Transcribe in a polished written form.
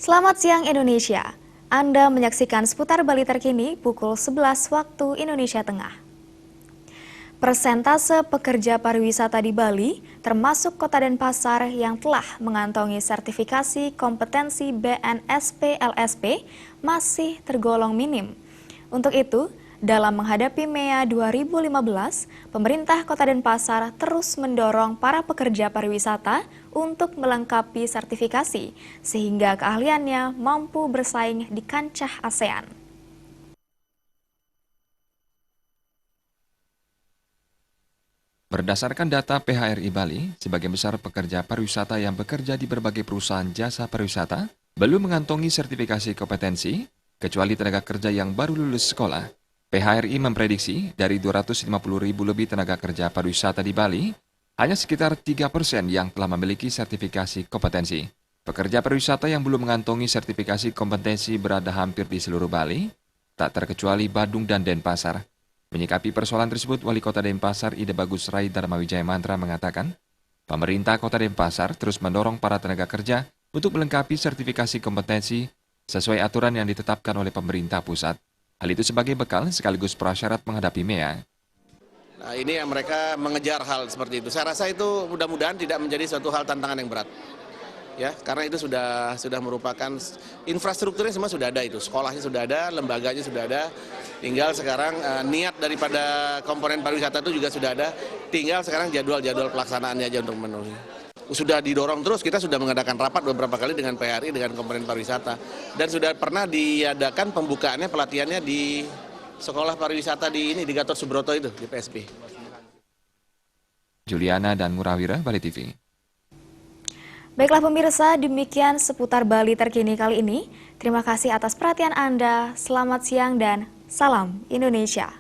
Selamat siang Indonesia. Anda menyaksikan seputar Bali terkini pukul 11 waktu Indonesia Tengah. Persentase pekerja pariwisata di Bali, termasuk Kota Denpasar yang telah mengantongi sertifikasi kompetensi BNSP LSP, masih tergolong minim. Untuk itu, dalam menghadapi MEA 2015, pemerintah Kota Denpasar terus mendorong para pekerja pariwisata untuk melengkapi sertifikasi, sehingga keahliannya mampu bersaing di kancah ASEAN. Berdasarkan data PHRI Bali, sebagian besar pekerja pariwisata yang bekerja di berbagai perusahaan jasa pariwisata belum mengantongi sertifikasi kompetensi, kecuali tenaga kerja yang baru lulus sekolah. PHRI memprediksi dari 250.000 lebih tenaga kerja pariwisata di Bali, hanya sekitar 3% yang telah memiliki sertifikasi kompetensi. Pekerja pariwisata yang belum mengantongi sertifikasi kompetensi berada hampir di seluruh Bali, tak terkecuali Badung dan Denpasar. Menyikapi persoalan tersebut, Wali Kota Denpasar Ide Bagus Rai Darmawijaya Mantra mengatakan, pemerintah Kota Denpasar terus mendorong para tenaga kerja untuk melengkapi sertifikasi kompetensi sesuai aturan yang ditetapkan oleh pemerintah pusat. Hal itu sebagai bekal sekaligus prasyarat menghadapi MEA. Nah, ini yang mereka mengejar hal seperti itu. Saya rasa itu mudah-mudahan tidak menjadi suatu hal tantangan yang berat. Ya, karena itu sudah merupakan infrastrukturnya semua sudah ada itu, sekolahnya sudah ada, lembaganya sudah ada. Tinggal sekarang niat daripada komponen pariwisata itu juga sudah ada. Tinggal sekarang jadwal pelaksanaannya aja untuk memenuhi. Sudah didorong terus, kita sudah mengadakan rapat beberapa kali dengan PHRI, dengan komponen pariwisata. Dan sudah pernah diadakan pembukaannya, pelatihannya di sekolah pariwisata di Gatot Subroto itu, di PSP. Juliana dan Murawira, Bali TV. Baiklah pemirsa, demikian seputar Bali terkini kali ini. Terima kasih atas perhatian Anda, selamat siang dan salam Indonesia.